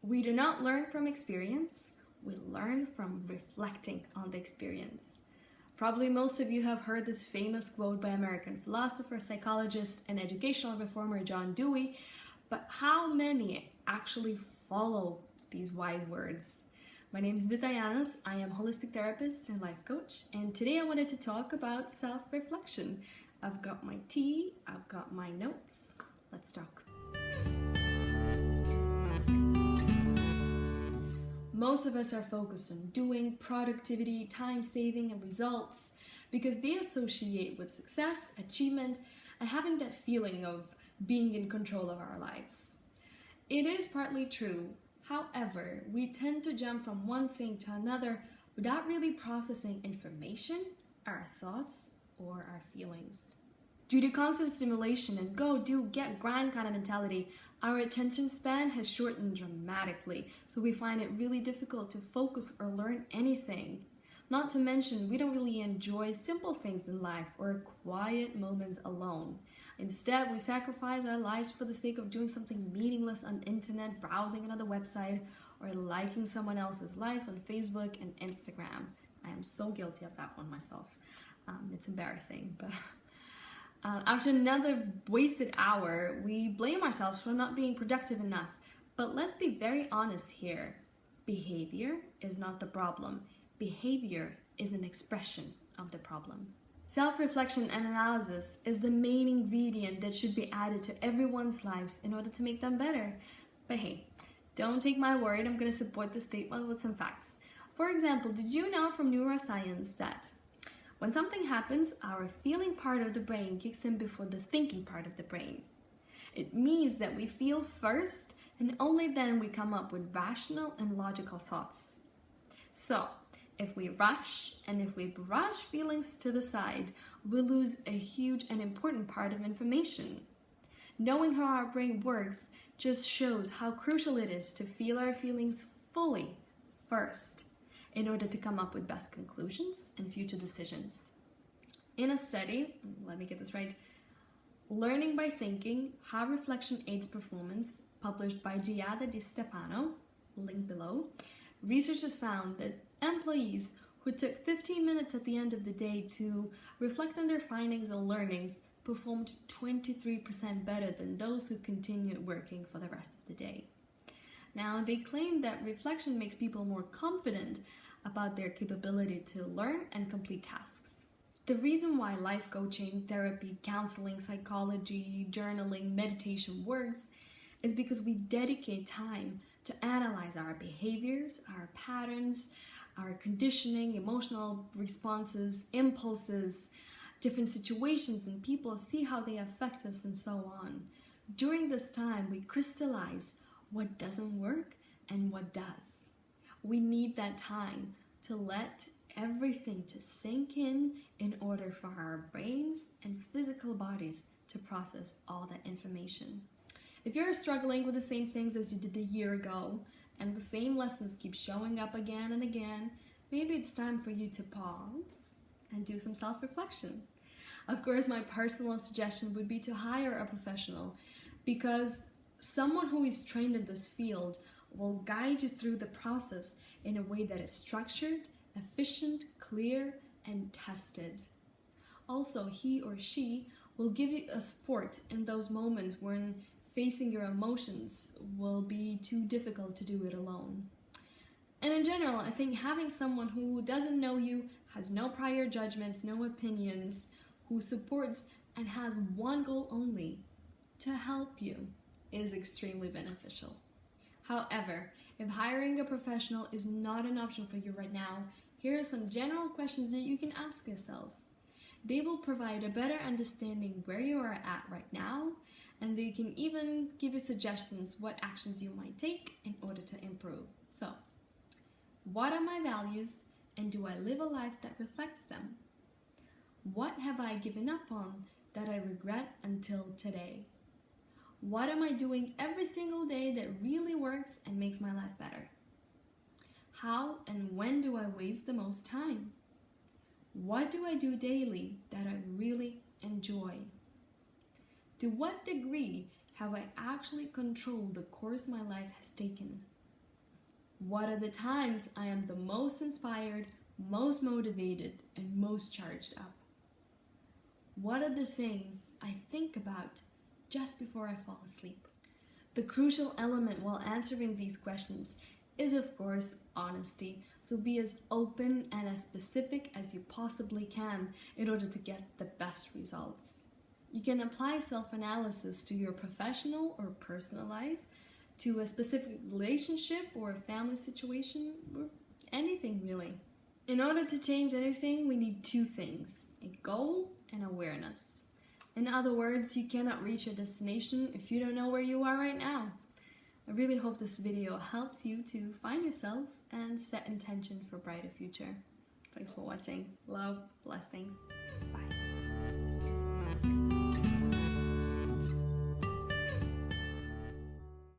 We do not learn from experience, we learn from reflecting on the experience. Probably most of you have heard this famous quote by American philosopher, psychologist, and educational reformer John Dewey, but how many actually follow these wise words? My name is Vita, Janas. I am a holistic therapist and life coach, and today I wanted to talk about self-reflection. I've got my tea, I've got my notes. Let's talk. Most of us are focused on doing, productivity, time saving, and results because they associate with success, achievement, and having that feeling of being in control of our lives. It is partly true. However, we tend to jump from one thing to another without really processing information, our thoughts, or our feelings. Due to constant stimulation and go, do, get, grind kind of mentality, our attention span has shortened dramatically, so we find it really difficult to focus or learn anything. Not to mention, we don't really enjoy simple things in life or quiet moments alone. Instead, we sacrifice our lives for the sake of doing something meaningless on the internet, browsing another website, or liking someone else's life on Facebook and Instagram. I am so guilty of that one myself. It's embarrassing, but after another wasted hour, we blame ourselves for not being productive enough. But let's be very honest here. Behavior is not the problem. Behavior is an expression of the problem. Self-reflection and analysis is the main ingredient that should be added to everyone's lives in order to make them better. But hey, don't take my word, I'm going to support this statement with some facts. For example, did you know from neuroscience that when something happens, our feeling part of the brain kicks in before the thinking part of the brain? It means that we feel first, and only then we come up with rational and logical thoughts. So, if we rush and if we brush feelings to the side, we'll lose a huge and important part of information. Knowing how our brain works just shows how crucial it is to feel our feelings fully first, in order to come up with best conclusions and future decisions. In a study, let me get this right, Learning by Thinking, How Reflection Aids Performance, published by Giada Di Stefano, link below, researchers found that employees who took 15 minutes at the end of the day to reflect on their findings and learnings performed 23% better than those who continued working for the rest of the day. Now, they claim that reflection makes people more confident about their capability to learn and complete tasks. The reason why life coaching, therapy, counseling, psychology, journaling, meditation works is because we dedicate time to analyze our behaviors, our patterns, our conditioning, emotional responses, impulses, different situations and people, see how they affect us, and so on. During this time, we crystallize what doesn't work and what does. We need that time to let everything to sink in order for our brains and physical bodies to process all that information. If you're struggling with the same things as you did a year ago and the same lessons keep showing up again and again, maybe it's time for you to pause and do some self-reflection. Of course, my personal suggestion would be to hire a professional, because someone who is trained in this field will guide you through the process in a way that is structured, efficient, clear, and tested. Also, he or she will give you a support in those moments when facing your emotions will be too difficult to do it alone. And in general, I think having someone who doesn't know you, has no prior judgments, no opinions, who supports and has one goal only, to help you, is extremely beneficial. However, if hiring a professional is not an option for you right now, here are some general questions that you can ask yourself. They will provide a better understanding where you are at right now, and they can even give you suggestions what actions you might take in order to improve. So, what are my values, and do I live a life that reflects them? What have I given up on that I regret until today? What am I doing every single day that really works and makes my life better? How and when do I waste the most time? What do I do daily that I really enjoy? To what degree have I actually controlled the course my life has taken? What are the times I am the most inspired, most motivated, and most charged up? What are the things I think about just before I fall asleep? The crucial element while answering these questions is, of course, honesty. So be as open and as specific as you possibly can in order to get the best results. You can apply self-analysis to your professional or personal life, to a specific relationship or a family situation, or anything really. In order to change anything, we need two things: a goal and awareness. In other words, you cannot reach your destination if you don't know where you are right now. I really hope this video helps you to find yourself and set intention for a brighter future. Thanks for watching. Love, blessings. Bye.